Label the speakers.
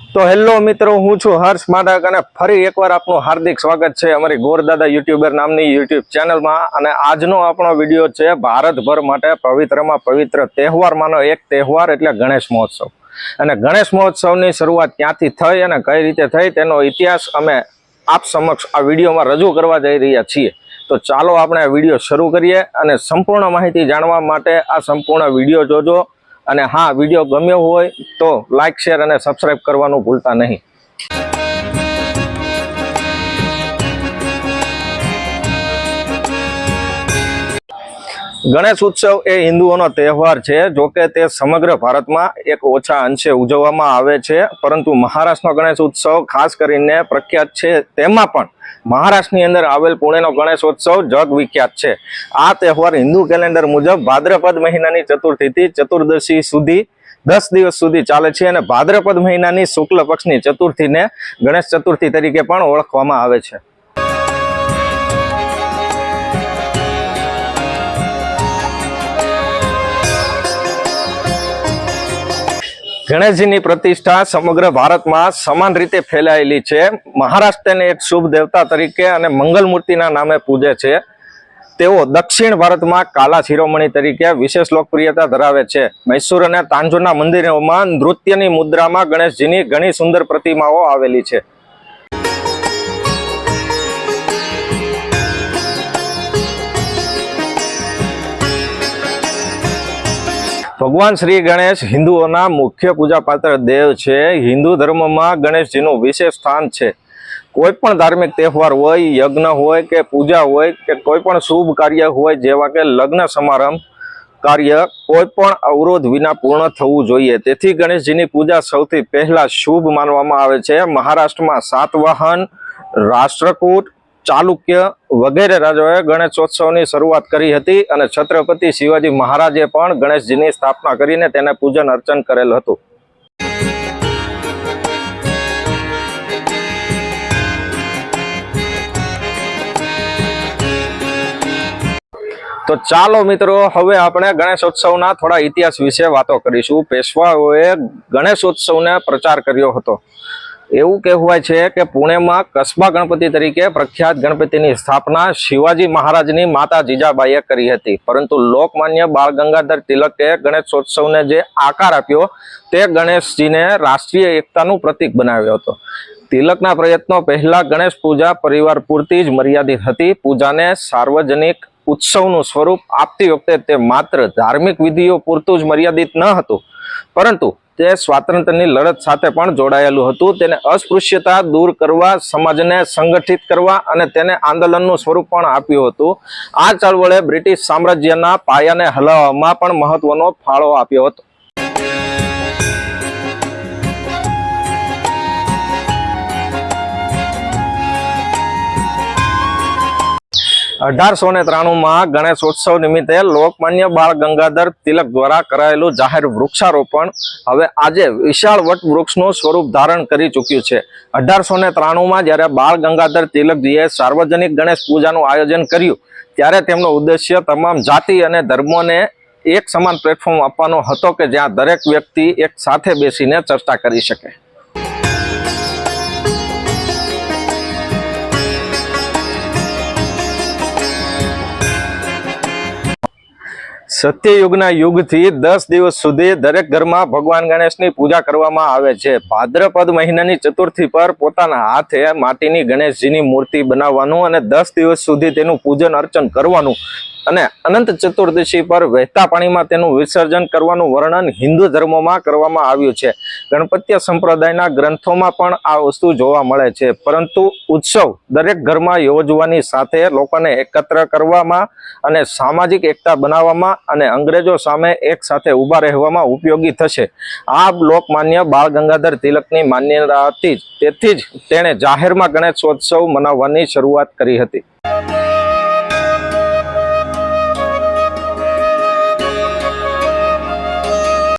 Speaker 1: तो हेलो मित्रों, हूँ छू हर्ष माडक અને ફરી એકવાર આપનું હાર્દિક સ્વાગત છે અમારી ગોરદાદા યુટ્યુબર નામની યુટ્યુબ ચેનલમાં। અને આજનો આપણો વિડીયો છે ભારતભર માટે પવિત્રમાં પવિત્ર તહેવારમાંનો એક તહેવાર એટલે ગણેશ મહોત્સવ। અને ગણેશ મહોત્સવની શરૂઆત ક્યાંથી થઈ અને કઈ રીતે થઈ તેનો ઇતિહાસ અમે આપ સમક્ષ આ વિડીયોમાં રજૂ કરવા જઈ રહ્યા છીએ। તો ચાલો આપણે આ વિડીયો શરૂ કરીએ અને સંપૂર્ણ માહિતી જાણવા માટે આ સંપૂર્ણ વિડીયો જોજો। અને હા, વિડીયો ગમ્યો હોય તો લાઈક, શેર અને સબસ્ક્રાઇબ કરવાનું ભૂલતા નહીં। ગણેશ ઉત્સવ એ હિન્દુઓનો તહેવાર છે। જો કે તે સમગ્ર ભારતમાં એક ઓછા અંશે ઉજવવામાં આવે છે, પરંતુ મહારાષ્ટ્રનો ગણેશ ઉત્સવ ખાસ કરીને પ્રખ્યાત છે। તેમાં પણ મહારાષ્ટ્રની અંદર આવેલ પુણેનો ગણેશોત્સવ જગ વિખ્યાત છે। આ તહેવાર હિન્દુ કેલેન્ડર મુજબ ભાદ્રપદ મહિનાની ચતુર્થીથી ચતુર્દશી સુધી 10 દિવસ સુધી ચાલે છે અને ભાદ્રપદ મહિનાની શુક્લ પક્ષની ચતુર્થીને ગણેશ ચતુર્થી તરીકે પણ ઓળખવામાં આવે છે। ગણેશજીની પ્રતિષ્ઠા સમગ્ર ભારતમાં સમાન રીતે ફેલાયેલી છે। મહારાષ્ટ્રને એક શુભ દેવતા તરીકે અને મંગલ મૂર્તિના નામે પૂજે છે। તેઓ દક્ષિણ ભારતમાં કાલા શિરોમણી તરીકે વિશેષ લોકપ્રિયતા ધરાવે છે। મૈસૂર અને તાંજોરના મંદિરોમાં નૃત્યની મુદ્રામાં ગણેશજીની ઘણી સુંદર પ્રતિમાઓ આવેલી છે। ભગવાન શ્રી ગણેશ હિન્દુઓના મુખ્ય પૂજાપાત્ર દેવ છે। હિન્દુ ધર્મમાં ગણેશજીનું વિશેષ સ્થાન છે। કોઈ પણ ધાર્મિક તહેવાર હોય, યજ્ઞ હોય કે પૂજા હોય કે કોઈ પણ શુભ કાર્ય હોય, જેવા કે લગ્ન સમારંભ કાર્ય કોઈ પણ અવરોધ વિના પૂર્ણ થવું જોઈએ। તેથી ગણેશજીની પૂજા સૌથી પહેલા શુભ માનવામાં આવે છે। મહારાષ્ટ્રમાં સાતવાહન, રાષ્ટ્રકૂટ, ચાલુક્ય વગેરે રાજાઓએ ગણેશોત્સવની શરૂઆત કરી હતી અને છત્રપતિ શિવાજી મહારાજે પણ ગણેશજીની સ્થાપના કરીને તેને પૂજન અર્ચન કરેલ હતું। તો ચાલો મિત્રો, હવે આપણે ગણેશોત્સવના થોડા ઇતિહાસ વિશે વાતો કરીશું। પેશવાઓએ ગણેશોત્સવને પ્રચાર કર્યો હતો। એવું કહેવાય છે કે પુણેમાં કસ્બા ગણપતિ તરીકે પ્રખ્યાત ગણપતિની સ્થાપના શિવાજી મહારાજની માતા જીજાબાઈએ કરી હતી, પરંતુ લોકમાન્ય બાળ ગંગાધર તિલકે ગણેશોત્સવને જે આકાર આપ્યો તે ગણેશજીને રાષ્ટ્રીય એકતાનું પ્રતીક બનાવ્યો હતો। તિલકના પ્રયત્નો પહેલા ગણેશ પૂજા પરિવાર પૂરતી જ મર્યાદિત હતી। પૂજાને સાર્વજનિક ઉત્સવનું સ્વરૂપ આપતી વખતે તે માત્ર ધાર્મિક વિધિઓ પૂરતું જ મર્યાદિત ન હતું, પરંતુ તે સ્વાતંત્ર્યની લડત સાથે પણ જોડાયેલું હતું। તેને અસ્પૃશ્યતા દૂર કરવા, સમાજને સંગઠિત કરવા અને તેને આંદોલનનું સ્વરૂપ પણ આપ્યું હતું। આ ચળવળે બ્રિટિશ સામ્રાજ્યના પાયાને હલાવવામાં પણ મહત્વનો ફાળો આપ્યો હતો। 1893માં ગણેશોત્સવ નિમિત્તે લોકમાન્ય બાળ ગંગાધર તિલક દ્વારા કરાયેલું જાહેર વૃક્ષારોપણ હવે આજે વિશાળ વટ વૃક્ષનું સ્વરૂપ ધારણ કરી ચૂક્યું છે। 1893માં જ્યારે બાળ ગંગાધર તિલકજીએ સાર્વજનિક ગણેશ પૂજાનું આયોજન કર્યું, ત્યારે તેમનો ઉદ્દેશ્ય તમામ જાતિ અને ધર્મોને એક સમાન પ્લેટફોર્મ આપવાનો હતો કે જ્યાં દરેક વ્યક્તિ એક સાથે બેસીને ચર્ચા કરી શકે। સત્યયુગના યુગથી 10 દિવસ સુધી દરેક ઘરમાં ભગવાન ગણેશની પૂજા કરવામાં આવે છે। ભાદ્રપદ મહિનાની ચતુર્થી પર પોતાના હાથે માટીની ગણેશજીની મૂર્તિ બનાવવાનું અને 10 દિવસ સુધી તેનું પૂજન અર્ચન કરવાનું અને અનંત ચતુર્દશી પર વહેતા પાણીમાં તેનું વિસર્જન કરવાનું વર્ણન હિન્દુ ધર્મોમાં કરવામાં આવ્યું છે। ગણપત્ય સંપ્રદાયના ગ્રંથોમાં પણ આ વસ્તુ જોવા મળે છે, પરંતુ ઉત્સવ દરેક ઘરમાં યોજવાની સાથે લોકોને એકત્ર કરવામાં અને સામાજિક એકતા બનાવવામાં અને અંગ્રેજો સામે એક સાથે ઊભા રહેવામાં ઉપયોગી થશે। આ લોકમાન્ય બાળ ગંગાધર તિલકની માન્યતા હતી, તેથી જ તેણે જાહેરમાં ગણેશોત્સવ મનાવવાની શરૂઆત કરી હતી।